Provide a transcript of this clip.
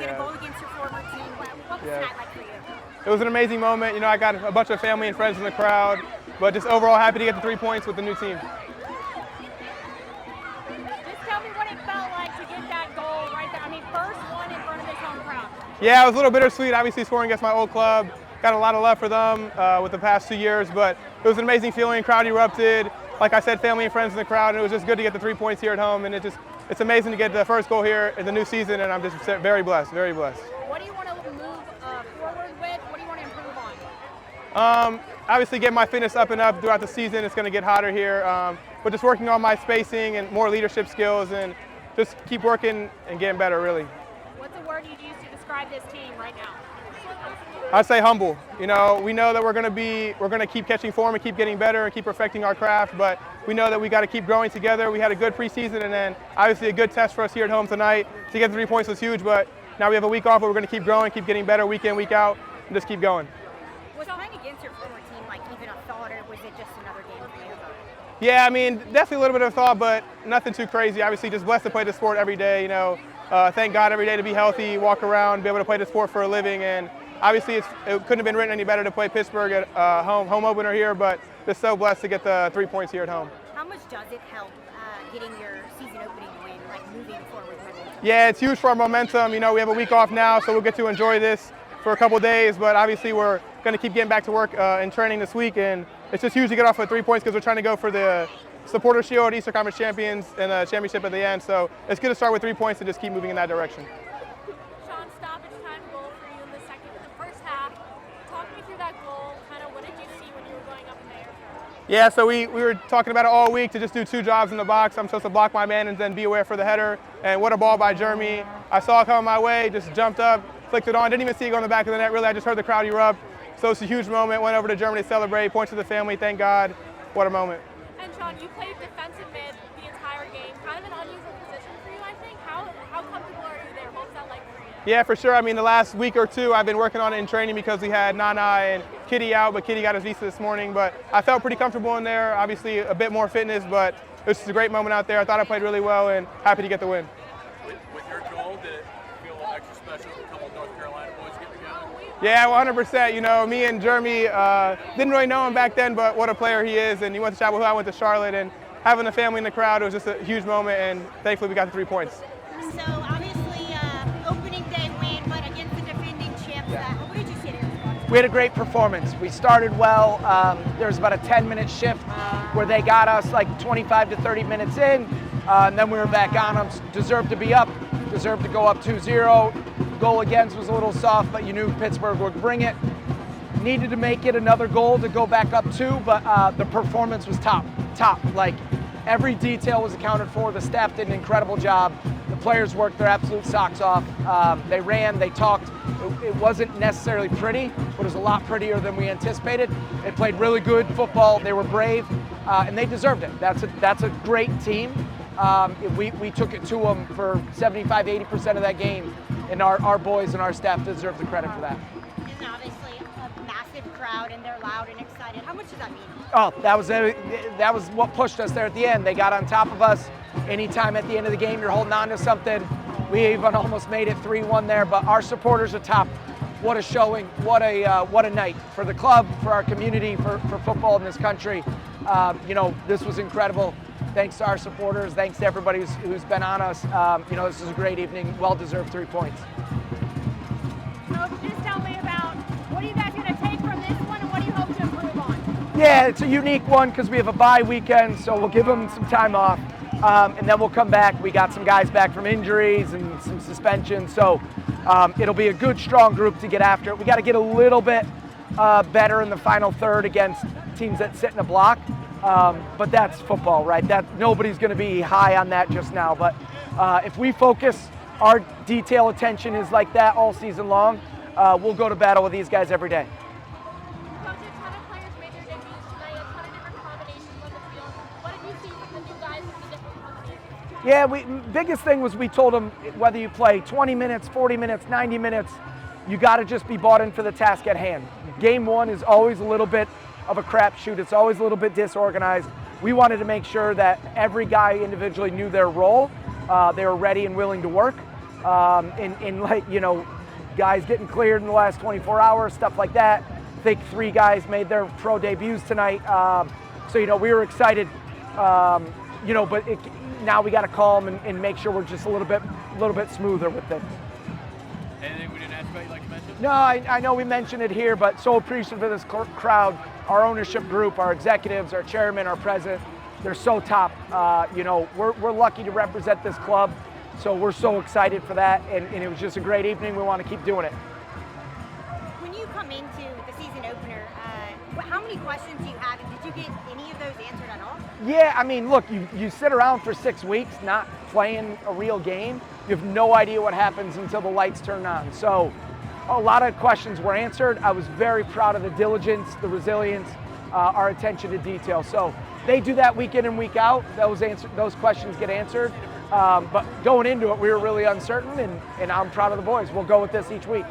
get a goal against your former team. What was that like for you? It was an amazing moment. You know, I got a bunch of family and friends in the crowd, but just overall happy to get the 3 points with the new team. Just tell me what it felt like to get that goal right there. I mean, first one in front of his home crowd. Yeah, it was a little bittersweet. Obviously, scoring against my old club. Got a lot of love for them with the past 2 years, but it was an amazing feeling. Crowd erupted. Like I said, family and friends in the crowd, and it was just good to get the 3 points here at home. And it's amazing to get the first goal here in the new season, and I'm just very blessed, very blessed. What do you want to move forward with? What do you want to improve on? Obviously, get my fitness up and up throughout the season. It's going to get hotter here, but just working on my spacing and more leadership skills, and just keep working and getting better, really. What's a word you'd use to describe this team right now? I'd say humble. You know, we know that we're going to keep catching form and keep getting better and keep perfecting our craft, but we know that we got to keep growing together. We had a good preseason, and then obviously a good test for us here at home tonight. To get the 3 points was huge, but now we have a week off where we're going to keep growing, keep getting better week in, week out, and just keep going. Was playing against your former team like even a thought, or was it just another game for you? Yeah, I mean, definitely a little bit of thought, but nothing too crazy. Obviously, just blessed to play the sport every day. You know, thank God every day to be healthy, walk around, be able to play the sport for a living, and obviously it couldn't have been written any better to play Pittsburgh at home opener here, but just so blessed to get the 3 points here at home. How much does it help getting your season opening win, like moving forward with momentum? Yeah, it's huge for our momentum. You know, we have a week off now, so we'll get to enjoy this for a couple days, but obviously we're going to keep getting back to work in training this week, and it's just huge to get off with 3 points because we're trying to go for the Supporter Shield, Eastern Conference Champions, and a championship at the end, so it's good to start with 3 points and just keep moving in that direction. Sean, stoppage time goal for you in the first half. Talk me through that goal. Kind of what did you see when you were going up in the air? Yeah, so we were talking about it all week to just do 2 jobs in the box. I'm supposed to block my man and then be aware for the header. And what a ball by Jeremy. I saw it coming my way, just jumped up, flicked it on, didn't even see it go in the back of the net. Really, I just heard the crowd erupt. So it's a huge moment. Went over to Germany to celebrate, point to the family, thank God. What a moment. And Sean, you played defensive mid the entire game. Kind of an unusual position for you, I think. How comfortable are you there? What's that like for you? Yeah, for sure. I mean, the last week or two, I've been working on it in training because we had Nana and Kitty out, but Kitty got his visa this morning. But I felt pretty comfortable in there. Obviously, a bit more fitness, but it was just a great moment out there. I thought I played really well and happy to get the win. With your goal, did it feel extra special with a couple of North Carolina boys getting together? Yeah, 100%. You know, me and Jeremy didn't really know him back then, but what a player he is. And he went to Chapel Hill, I went to Charlotte, and having the family in the crowd, it was just a huge moment, and thankfully we got the 3 points. So obviously, opening day win, but against the defending champs. What did you see there? We had a great performance. We started well. There was about a 10-minute shift where they got us like 25 to 30 minutes in, and then we were back on them. Deserved to be up, deserved to go up 2-0. Goal against was a little soft, but you knew Pittsburgh would bring it. Needed to make it another goal to go back up 2, but the performance was top. Like every detail was accounted for. The staff did an incredible job. The players worked their absolute socks off. They ran, they talked. It wasn't necessarily pretty, but it was a lot prettier than we anticipated. They played really good football. They were brave, and they deserved it. That's a great team. We took it to them for 75, 80% of that game, and our boys and our staff deserve the credit for that. And obviously a massive crowd, and they're loud and excited. How much does that mean? Oh, that was what pushed us there at the end. They got on top of us. Anytime at the end of the game you're holding on to something, we even almost made it 3-1 there, but our supporters are top. What a showing, what a night for the club, for our community, for football in this country. You know, this was incredible. Thanks to our supporters, thanks to everybody who's been on us. You know, this is a great evening, well-deserved 3 points. So just tell me about what are you guys going to take from this one, and what do you hope to improve on? Yeah, it's a unique one because we have a bye weekend, so we'll give them some time off. And then we'll come back. We got some guys back from injuries and some suspensions, so it'll be a good, strong group to get after it. We got to get a little bit better in the final third against teams that sit in a block, but that's football, right? Nobody's going to be high on that just now, but if we focus, our detail attention is like that all season long, we'll go to battle with these guys every day. Coach, a ton of players made their debuts tonight, a ton of different combinations on the field. What did you see from the new guys with the different combinations? Yeah, biggest thing was we told them whether you play 20 minutes, 40 minutes, 90 minutes, you got to just be bought in for the task at hand. Game one is always a little bit of a crapshoot. It's always a little bit disorganized. We wanted to make sure that every guy individually knew their role. They were ready and willing to work. in like, you know, guys getting cleared in the last 24 hours, stuff like that. I think 3 guys made their pro debuts tonight. So, you know, we were excited, you know, but now we got to calm and make sure we're just a little bit smoother with it. Anything we didn't ask about you'd like to mention? No, I know we mentioned it here, but so appreciative of this crowd, our ownership group, our executives, our chairman, our president. They're so top. You know, we're lucky to represent this club, so we're so excited for that, and it was just a great evening. We want to keep doing it. When you come into the season opener, how many questions do you have, and did you get any of those answered at all? Yeah, I mean, look, you sit around for 6 weeks not playing a real game. You have no idea what happens until the lights turn on. So a lot of questions were answered. I was very proud of the diligence, the resilience, our attention to detail. So they do that week in and week out. Those questions get answered. But going into it, we were really uncertain, and I'm proud of the boys. We'll go with this each week.